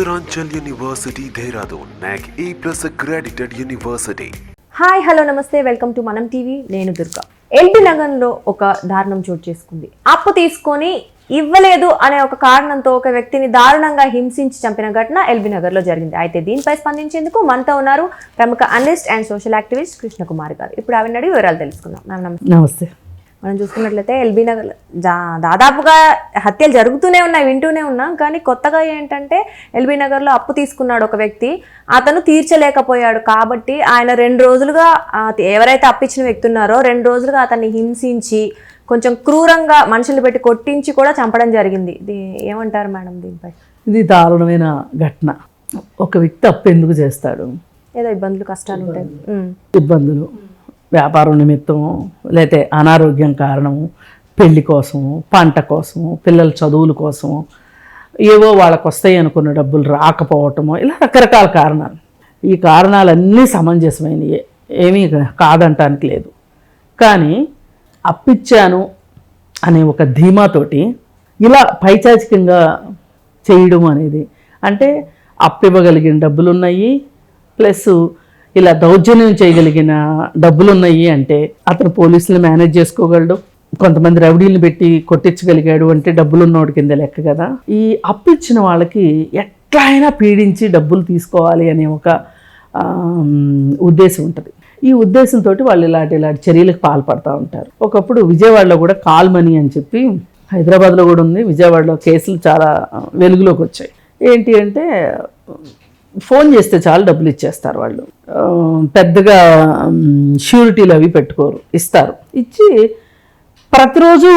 Uttaranchal University, Dehradun, NAC A+ accredited university. Hi hello నమస్తే welcome to మనం TV. నేను Durga. LB నగర్లో ఒక దారుణం చోటు చేసుకుంది. అప్పు తీసుకొని ఇవ్వలేదు అనే ఒక కారణంతో ఒక వ్యక్తిని దారుణంగా హింసించి చంపిన ఘటన ఎల్బీ నగర్లో జరిగింది. అయితే దీనిపై స్పందించేందుకు మనతో ఉన్నారు ప్రముఖ analyst and social activist Krishnakumari గారు. ఇప్పుడు ఆవిడ అడిగి వివరాలు తెలుసుకుందాం. నమస్తే. మనం చూసుకున్నట్లయితే ఎల్బీ నగర్ దాదాపుగా హత్యలు జరుగుతూనే ఉన్నాయి, వింటూనే ఉన్నాం. కానీ కొత్తగా ఏంటంటే ఎల్బీ నగర్లో అప్పు తీసుకున్నాడు ఒక వ్యక్తి, అతను తీర్చలేకపోయాడు కాబట్టి ఆయన 2 రోజులుగా ఎవరైతే అప్పిచ్చిన వ్యక్తి ఉన్నారో 2 రోజులుగా అతన్ని హింసించి కొంచెం క్రూరంగా మనుషులు పెట్టి కొట్టించి కూడా చంపడం జరిగింది. ఇది ఏమంటారు మేడం దీనిపై? ఇది దారుణమైన ఘటన. ఒక వ్యక్తి అప్పు ఎందుకు చేస్తాడు? ఏదో ఇబ్బందులు కష్టాలు ఉంటాయి, ఇబ్బందులు, వ్యాపారం నిమిత్తము, లేకపోతే అనారోగ్యం కారణము, పెళ్లి కోసము, పంట కోసము, పిల్లల చదువుల కోసము, ఏవో వాళ్ళకు వస్తాయి అనుకున్న డబ్బులు రాకపోవటము, ఇలా రకరకాల కారణాలు. ఈ కారణాలన్నీ సమంజసమైనవి, ఏమీ కాదంటానికి లేదు. కానీ అప్పిచ్చాను అనే ఒక ధీమాతోటి ఇలా పైచాచికంగా చేయడం అనేది, అంటే అప్పు ఇవ్వగలిగిన డబ్బులు ఉన్నాయి, ప్లస్ ఇలా దౌర్జన్యం చేయగలిగిన డబ్బులు ఉన్నాయి అంటే అతను పోలీసులు మేనేజ్ చేసుకోగలడు, కొంతమంది రౌడీలను పెట్టి కొట్టించగలిగాడు అంటే డబ్బులు ఉన్నోడి కింద లెక్క కదా. ఈ అప్పు ఇచ్చిన వాళ్ళకి ఎట్లా అయినా పీడించి డబ్బులు తీసుకోవాలి అనే ఒక ఉద్దేశం ఉంటుంది. ఈ ఉద్దేశంతో వాళ్ళు ఇలాంటి చర్యలకు పాల్పడుతూ ఉంటారు. ఒకప్పుడు విజయవాడలో కూడా కాల్ మనీ అని చెప్పి, హైదరాబాద్లో కూడా ఉంది, విజయవాడలో కేసులు చాలా వెలుగులోకి వచ్చాయి. ఏంటి అంటే ఫోన్ చేస్తే చాలు డబ్బులు ఇచ్చేస్తారు వాళ్ళు, పెద్దగా ష్యూరిటీలు అవి పెట్టుకోరు, ఇస్తారు. ఇచ్చి ప్రతిరోజు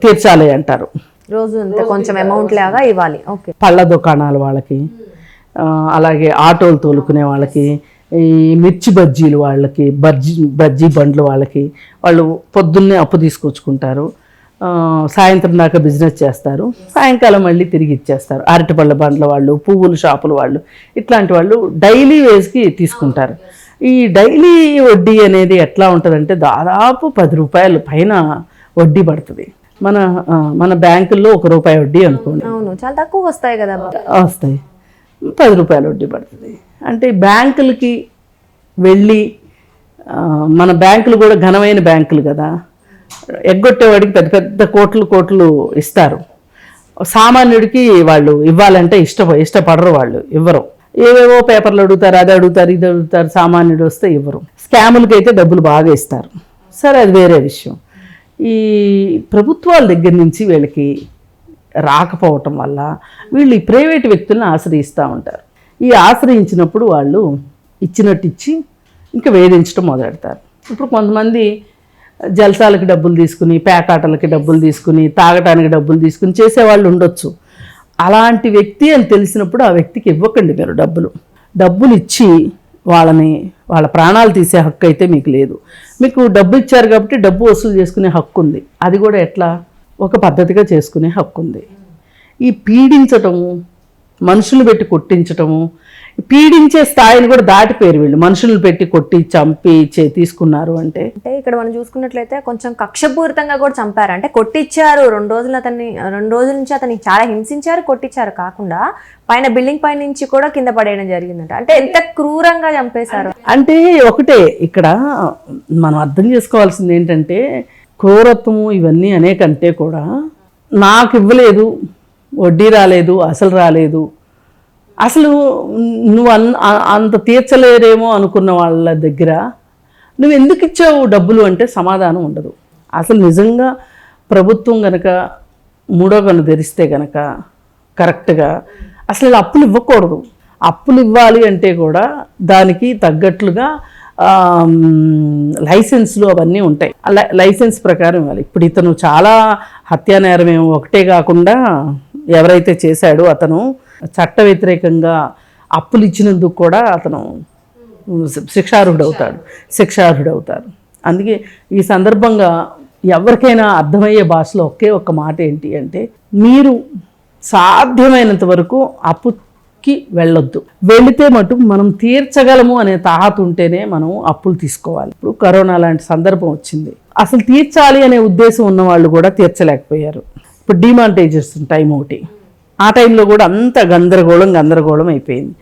తీర్చాలి అంటారు, రోజు కొంచెం అమౌంట్ లాగా ఇవ్వాలి. ఓకే. పళ్ళ దుకాణాల వాళ్ళకి, అలాగే ఆటోలు తోలుకునే వాళ్ళకి, ఈ మిర్చి బజ్జీలు వాళ్ళకి, బజ్జీ బండ్లు వాళ్ళకి, వాళ్ళు పొద్దున్నే అప్పు తీసుకొచ్చుకుంటారు, సాయంత్రం దాకా బిజినెస్ చేస్తారు, సాయంకాలం మళ్ళీ తిరిగి ఇచ్చేస్తారు. అరటిపళ్ళ బండ్ల వాళ్ళు, పువ్వుల షాపుల వాళ్ళు, ఇట్లాంటి వాళ్ళు డైలీ వేస్కి తీసుకుంటారు. ఈ డైలీ వడ్డీ అనేది ఎట్లా ఉంటుందంటే దాదాపు 10 రూపాయల పైన వడ్డీ పడుతుంది. మన బ్యాంకుల్లో ₹1 వడ్డీ అనుకోండి, అవును, చాలా తక్కువ వస్తాయి కదా, వస్తాయి. 10 రూపాయల వడ్డీ పడుతుంది. అంటే బ్యాంకులకి వెళ్ళి, మన బ్యాంకులు కూడా ఘనమైన బ్యాంకులు కదా, ఎగ్గొట్టేవాడికి పెద్ద పెద్ద కోట్లు ఇస్తారు. సామాన్యుడికి వాళ్ళు ఇవ్వాలంటే ఇష్టపడరు, వాళ్ళు ఇవ్వరు. ఏవేవో పేపర్లు అడుగుతారు, అది అడుగుతారు, ఇది అడుగుతారు. సామాన్యుడు వస్తే ఇవ్వరు. స్కాములకి అయితే డబ్బులు బాగా ఇస్తారు. సరే, అది వేరే విషయం. ఈ ప్రభుత్వాల దగ్గర నుంచి వీళ్ళకి రాకపోవటం వల్ల వీళ్ళు ఈ ప్రైవేటు వ్యక్తులను ఆశ్రయిస్తూ ఉంటారు. ఈ ఆశ్రయించినప్పుడు వాళ్ళు ఇచ్చినట్టు ఇచ్చి ఇంకా వేధించడం మొదలెడతారు. ఇప్పుడు కొంతమంది జల్సాలకి డబ్బులు తీసుకుని, పేకాటలకి డబ్బులు తీసుకుని, తాగటానికి డబ్బులు తీసుకుని చేసేవాళ్ళు ఉండొచ్చు. అలాంటి వ్యక్తి అని తెలిసినప్పుడు ఆ వ్యక్తికి ఇవ్వకండి మీరు డబ్బులు ఇచ్చి వాళ్ళ ప్రాణాలు తీసే హక్కు అయితే మీకు లేదు. మీకు డబ్బు ఇచ్చారు కాబట్టి డబ్బు వసూలు చేసుకునే హక్కు ఉంది. అది కూడా ఎట్లా, ఒక పద్ధతిగా చేసుకునే హక్కు ఉంది. ఈ పీడించటము, మనుషులు పెట్టి కొట్టించటము, పీడించే స్థాయిని కూడా దాటిపోయారు వీళ్ళు. మనుషులను పెట్టి కొట్టి చంపి తీసుకున్నారు అంటే ఇక్కడ మనం చూసుకున్నట్లయితే కొంచెం కక్షపూరితంగా కూడా చంపారు. అంటే కొట్టించారు, 2 రోజుల నుంచి అతన్ని చాలా హింసించారు, కొట్టించారు. కాకుండా పైన బిల్డింగ్ పై నుంచి కూడా కింద పడేయడం జరిగిందంట. అంటే ఎంత క్రూరంగా చంపేశారు అంటే ఒకటే ఇక్కడ మనం అర్థం చేసుకోవాల్సింది ఏంటంటే, క్రూరత్వము ఇవన్నీ అనేకంటే కూడా నాకు ఇవ్వలేదు, వడ్డీ రాలేదు, అసలు రాలేదు, అసలు నువ్వు అంత తీర్చలేరేమో అనుకున్న వాళ్ళ దగ్గర నువ్వు ఎందుకు ఇచ్చావు డబ్బులు అంటే సమాధానం ఉండదు. అసలు నిజంగా ప్రభుత్వం కనుక మూడో కన్ను తెరిస్తే కనుక కరెక్ట్గా అసలు అప్పులు ఇవ్వకూడదు. అప్పులు ఇవ్వాలి అంటే కూడా దానికి తగ్గట్లుగా లైసెన్స్లు అవన్నీ ఉంటాయి. లైసెన్స్ ప్రకారం ఇవ్వాలి. ఇప్పుడు ఇతను చాలా హత్యా నేరం ఒకటే కాకుండా ఎవరైతే చేశాడో అతను చట్ట వ్యతిరేకంగా అప్పులు ఇచ్చినందుకు కూడా అతను శిక్షార్హుడవుతారు. అందుకే ఈ సందర్భంగా ఎవరికైనా అర్థమయ్యే భాషలో ఒకే ఒక్క మాట ఏంటి అంటే, మీరు సాధ్యమైనంత వరకు అప్పుకి వెళ్ళొద్దు. వెళితే మటుకు మనం తీర్చగలము అనే తాహత ఉంటేనే మనం అప్పులు తీసుకోవాలి. ఇప్పుడు కరోనా లాంటి సందర్భం వచ్చింది, అసలు తీర్చాలి అనే ఉద్దేశం ఉన్న వాళ్ళు కూడా తీర్చలేకపోయారు. ఇప్పుడు డిమానిటైజేషన్ టైం ఒకటి, ఆ టైంలో కూడా అంత గందరగోళం అయిపోయింది.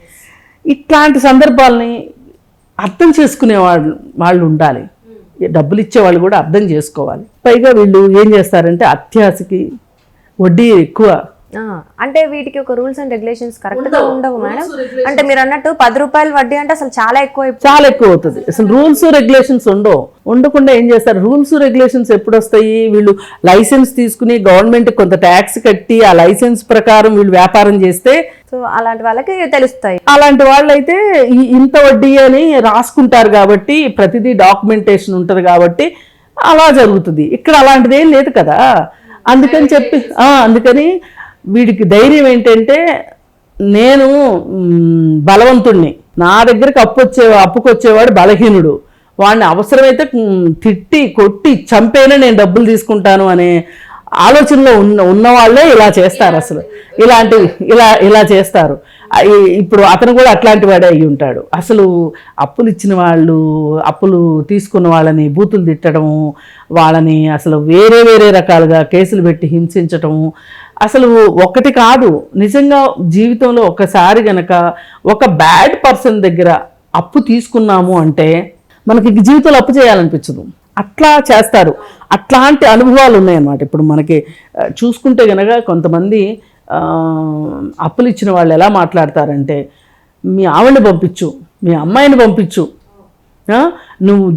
ఇట్లాంటి సందర్భాలని అర్థం చేసుకునే వాళ్ళు ఉండాలి, డబ్బులు ఇచ్చే వాళ్ళు కూడా అర్థం చేసుకోవాలి. పైగా వీళ్ళు ఏం చేస్తారంటే అత్యాశకి వడ్డీ ఎక్కువ. అంటే వీటికి ఒక రూల్స్ అండ్ రెగ్యులేషన్స్ కరెక్ట్ గా ఉండవు మేడం. అంటే మీరు అన్నట్టు 10 రూపాయలు వడ్డీ అంటే అసలు చాలా ఎక్కువ అవుతుంది. అసలు రూల్స్ రెగ్యులేషన్స్ ఉండకుండా ఏం చేస్తారు, రూల్స్ రెగ్యులేషన్స్ ఎప్పుడు వస్తాయి, వీళ్ళు లైసెన్స్ తీసుకుని గవర్నమెంట్ కొంత ట్యాక్స్ కట్టి ఆ లైసెన్స్ ప్రకారం వీళ్ళు వ్యాపారం చేస్తే సో అలాంటి వాళ్ళకి తెలుస్తాయి. అలాంటి వాళ్ళైతే ఇంత వడ్డీ అని రాసుకుంటారు కాబట్టి ప్రతిదీ డాక్యుమెంటేషన్ ఉంటుంది కాబట్టి అలా జరుగుతుంది. ఇక్కడ అలాంటిది ఏం లేదు కదా. అందుకని వీడికి ధైర్యం ఏంటంటే నేను బలవంతుణ్ణి, నా దగ్గరికి అప్పుకొచ్చేవాడు బలహీనుడు, వాడిని అవసరమైతే తిట్టి కొట్టి చంపైనా నేను డబ్బులు తీసుకుంటాను అనే ఆలోచనలో ఉన్న వాళ్ళే ఇలా చేస్తారు. అసలు ఇలా చేస్తారు. ఇప్పుడు అతను కూడా అట్లాంటి వాడే అయి ఉంటాడు. అసలు అప్పులు ఇచ్చిన వాళ్ళు, అప్పులు తీసుకున్న వాళ్ళని బూతులు తిట్టడము, వాళ్ళని అసలు వేరే రకాలుగా కేసులు పెట్టి హింసించటము అసలు ఒకటి కాదు. నిజంగా జీవితంలో ఒకసారి గనక ఒక బ్యాడ్ పర్సన్ దగ్గర అప్పు తీసుకున్నాము అంటే మనకి జీవితంలో అప్పు చేయాలనిపించదు, అట్లా చేస్తారు. అట్లాంటి అనుభవాలు ఉన్నాయన్నమాట. ఇప్పుడు మనకి చూసుకుంటే కనుక కొంతమంది అప్పులు ఇచ్చిన వాళ్ళు ఎలా మాట్లాడతారంటే, మీ ఆవిడని పంపించు, మీ అమ్మాయిని పంపించు, నువ్వు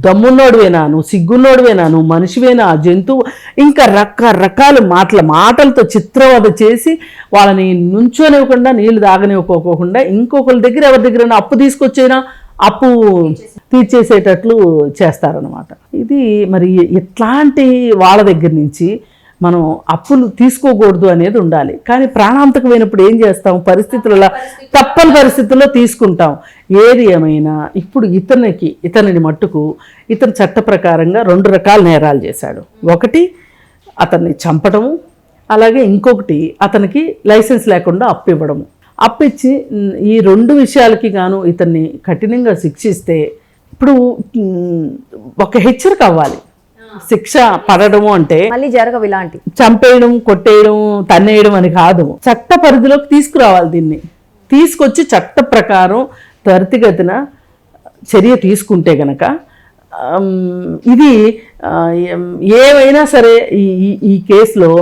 దమ్మున్నోడివేనా, నువ్వు సిగ్గున్నోడివేనా, నువ్వు మనిషివేనా, జంతువు, ఇంకా రకరకాల మాటలతో చిత్రవద చేసి వాళ్ళని నుంచోనివ్వకుండా నీళ్లు తాగనివ్వకోకుండా ఇంకొకరి దగ్గర ఎవరి దగ్గర అప్పు తీసుకొచ్చైనా అప్పు తీర్చేసేటట్లు చేస్తారనమాట. ఇది మరి ఇట్లాంటి వాళ్ళ దగ్గర నుంచి మనం అప్పులు తీసుకోకూడదు అనేది ఉండాలి. కానీ ప్రాణాంతకమైనప్పుడు ఏం చేస్తాం, తప్పని పరిస్థితుల్లో తీసుకుంటాం. ఏది ఏమైనా ఇప్పుడు ఇతనిని మట్టుకు ఇతను చట్ట ప్రకారంగా 2 రకాల నేరాలు చేశాడు. ఒకటి అతన్ని చంపడము, అలాగే ఇంకొకటి అతనికి లైసెన్స్ లేకుండా అప్పు ఇవ్వడము. అప్పిచ్చి ఈ 2 విషయాలకి గాను ఇతన్ని కఠినంగా శిక్షిస్తే, ఇప్పుడు ఒక హెచ్చరిక అవ్వాలి. శిక్ష పడడము అంటే మళ్ళీ జరగవు, ఇలాంటి చంపేయడం, కొట్టేయడం, తన్నేయడం అని కాదు, చట్ట పరిధిలోకి తీసుకురావాలి. దీన్ని తీసుకొచ్చి చట్ట ప్రకారం త్వరితగతిన చర్య తీసుకుంటే గనక ఇది ఏమైనా సరే ఈ కేసులో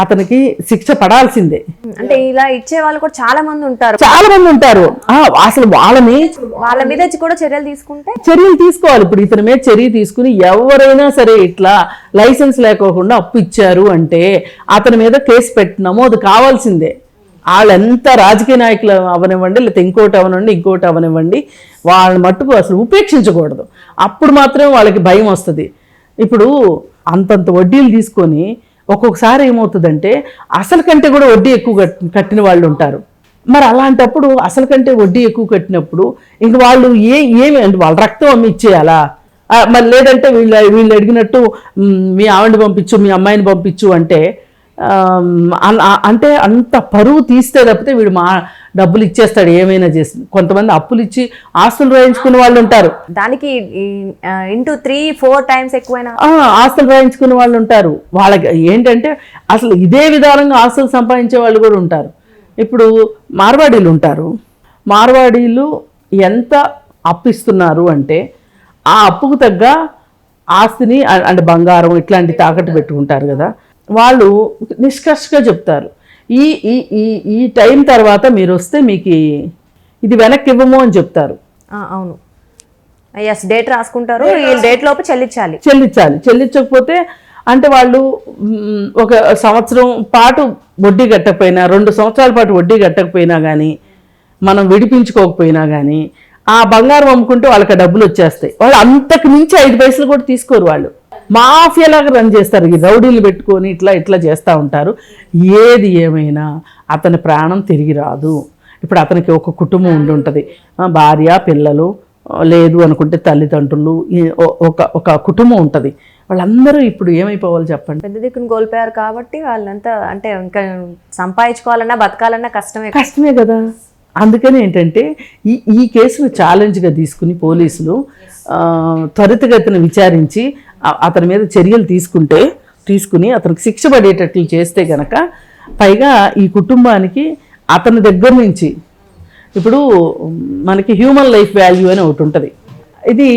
అతనికి శిక్ష పడాల్సిందే. అంటే ఇలా ఇచ్చే వాళ్ళు కూడా చాలా మంది ఉంటారు. అసలు వాళ్ళ మీద కూడా చర్యలు తీసుకోవాలి. ఇప్పుడు ఇతని మీద చర్య తీసుకుని ఎవరైనా సరే ఇట్లా లైసెన్స్ లేకోకుండా అప్పు ఇచ్చారు అంటే అతని మీద కేసు పెట్టినామో అది కావాల్సిందే. వాళ్ళు ఎంత రాజకీయ నాయకులు అవనివ్వండి, లేకపోతే ఇంకోటి అవనివ్వండి, వాళ్ళ మట్టుకు అసలు ఉపేక్షించకూడదు. అప్పుడు మాత్రమే వాళ్ళకి భయం వస్తుంది. ఇప్పుడు అంతంత వడ్డీలు తీసుకొని ఒక్కొక్కసారి ఏమవుతుందంటే అసలు కంటే కూడా వడ్డీ ఎక్కువ కట్టిన వాళ్ళు ఉంటారు. మరి అలాంటప్పుడు అసలు కంటే వడ్డీ ఎక్కువ కట్టినప్పుడు ఇంక వాళ్ళు ఏమి అంటే వాళ్ళ రక్తం అమ్మి ఇచ్చేయాలా? మరి లేదంటే వీళ్ళు అడిగినట్టు మీ ఆవిడని పంపించు, మీ అమ్మాయిని పంపించు అంటే అంత పరువు తీస్తే తప్పితే వీడు డబ్బులు ఇచ్చేస్తాడు ఏమైనా చేసి. కొంతమంది అప్పులు ఇచ్చి ఆస్తులు రాయించుకునే వాళ్ళు ఉంటారు, దానికి ఇంటూ 3-4 టైమ్స్ ఎక్కువైనా ఆస్తులు రాయించుకునే వాళ్ళు ఉంటారు. వాళ్ళకి ఏంటంటే అసలు ఇదే విధానంగా ఆస్తులు సంపాదించే వాళ్ళు కూడా ఉంటారు. ఇప్పుడు మార్వాడీలు ఉంటారు. మార్వాడీలు ఎంత అప్పిస్తున్నారు అంటే ఆ అప్పుకు తగ్గ ఆస్తిని అంటే బంగారం ఇట్లాంటి తాకట్టు పెట్టుకుంటారు కదా, వాళ్ళు నిష్కర్షగా చెప్తారు, ఈ టైం తర్వాత మీరు వస్తే మీకు ఇది వెనక్కి ఇవ్వము అని చెప్తారు. అవును, డేట్ రాసుకుంటారు, ఈ డేట్ లోపు చెల్లించకపోతే అంటే వాళ్ళు ఒక సంవత్సరం పాటు వడ్డీ కట్టకపోయినా, 2 సంవత్సరాల పాటు వడ్డీ కట్టకపోయినా కానీ, మనం విడిపించుకోకపోయినా కానీ ఆ బంగారం అమ్ముకుంటే వాళ్ళకి డబ్బులు వచ్చేస్తాయి. వాళ్ళు అంతకు మించి 5 పైసలు కూడా తీసుకోరు. వాళ్ళు మాఫియాలాగా రన్ చేస్తారు. ఈ రౌడీలు పెట్టుకొని ఇట్లా చేస్తూ ఉంటారు. ఏది ఏమైనా అతని ప్రాణం తిరిగి రాదు. ఇప్పుడు అతనికి ఒక కుటుంబం ఉంటుంది, భార్య, పిల్లలు, లేదు అనుకుంటే తల్లిదండ్రులు, ఒక కుటుంబం ఉంటుంది. వాళ్ళందరూ ఇప్పుడు ఏమైపోవాలి చెప్పండి? పెద్ద దిక్కును కోల్పోయారు కాబట్టి వాళ్ళంతా అంటే ఇంకా సంపాదించుకోవాలన్నా బతకాలన్నా కష్టమే కదా. అందుకని ఏంటంటే ఈ కేసును ఛాలెంజ్గా తీసుకుని పోలీసులు త్వరితగతిన విచారించి అతని మీద చర్యలు తీసుకుని అతనికి శిక్ష పడేటట్లు చేస్తే కనుక పైగా ఈ కుటుంబానికి అతని దగ్గర నుంచి ఇప్పుడు మనకి హ్యూమన్ లైఫ్ వాల్యూ అని ఒకటి ఉంటుంది. ఇది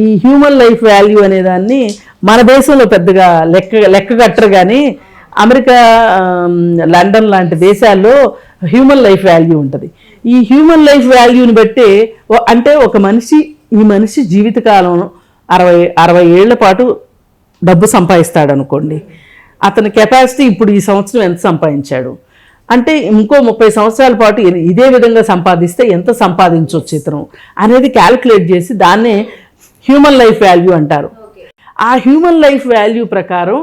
ఈ హ్యూమన్ లైఫ్ వాల్యూ అనే దాన్ని మన దేశంలో పెద్దగా లెక్క కట్టరు, కానీ అమెరికా, లండన్ లాంటి దేశాల్లో హ్యూమన్ లైఫ్ వాల్యూ ఉంటుంది. ఈ హ్యూమన్ లైఫ్ వాల్యూని బట్టి అంటే ఒక ఈ మనిషి జీవితకాలం 60 ఏళ్ల పాటు డబ్బు సంపాదిస్తాడు అనుకోండి. అతని కెపాసిటీ ఇప్పుడు ఈ సంవత్సరం ఎంత సంపాదించాడు అంటే ఇంకో 30 సంవత్సరాల పాటు ఇదే విధంగా సంపాదిస్తే ఎంత సంపాదించవచ్చు ఇతను అనేది క్యాలిక్యులేట్ చేసి దాన్నే హ్యూమన్ లైఫ్ వాల్యూ అంటారు. ఆ హ్యూమన్ లైఫ్ వాల్యూ ప్రకారం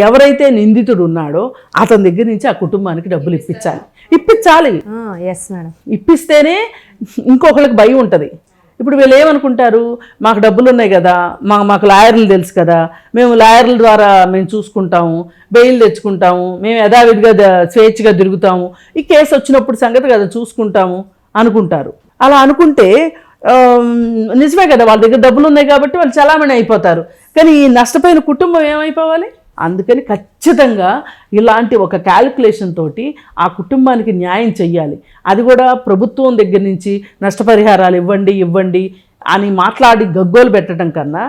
ఎవరైతే నిందితుడు ఉన్నాడో అతని దగ్గర నుంచి ఆ కుటుంబానికి డబ్బులు ఇప్పించాలి. Yes madam. ఇప్పిస్తేనే ఇంకొకరికి భయం ఉంటుంది. ఇప్పుడు వీళ్ళు ఏమనుకుంటారు, మాకు డబ్బులు ఉన్నాయి కదా, మాకు లాయర్లు తెలుసు కదా, మేము లాయర్ల ద్వారా మేము చూసుకుంటాము, బెయిల్ తెచ్చుకుంటాము, మేము యథావిధిగా స్వేచ్ఛగా తిరుగుతాము, ఈ కేసు వచ్చినప్పుడు సంగతి కదా చూసుకుంటాము అనుకుంటారు. అలా అనుకుంటే నిజమే కదా, వాళ్ళ దగ్గర డబ్బులు ఉన్నాయి కాబట్టి వాళ్ళు చలామణి అయిపోతారు. కానీ ఈ నష్టపోయిన కుటుంబం ఏమైపోవాలి? అందుకని ఖచ్చితంగా ఇలాంటి ఒక క్యాలిక్యులేషన్ తోటి ఆ కుటుంబానికి న్యాయం చెయ్యాలి. అది కూడా ప్రభుత్వం దగ్గర నుంచి నష్టపరిహారాలు ఇవ్వండి అని మాట్లాడి గగ్గోలు పెట్టడం కన్నా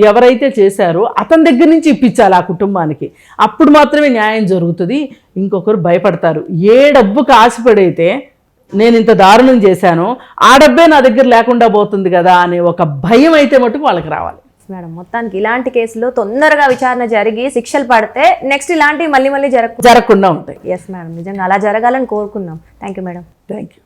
ఎవరైతే చేశారో అతని దగ్గర నుంచి ఇప్పించాలి ఆ కుటుంబానికి. అప్పుడు మాత్రమే న్యాయం జరుగుతుంది. ఇంకొకరు భయపడతారు. ఏ డబ్బుకు ఆశపడైతే నేను ఇంత దారుణం చేశానో ఆ డబ్బే నా దగ్గర లేకుండా పోతుంది కదా అనే ఒక భయం అయితే మటుకు వాళ్ళకి రావాలి. మేడం, మొత్తానికి ఇలాంటి కేసులు తొందరగా విచారణ జరిగి శిక్షలు పడితే నెక్స్ట్ ఇలాంటివి మళ్ళీ జరగకుండా ఉంటాయి. ఎస్ మేడం, నిజంగా అలా జరగాలని కోరుకుందాం. Thank you madam. Thank you.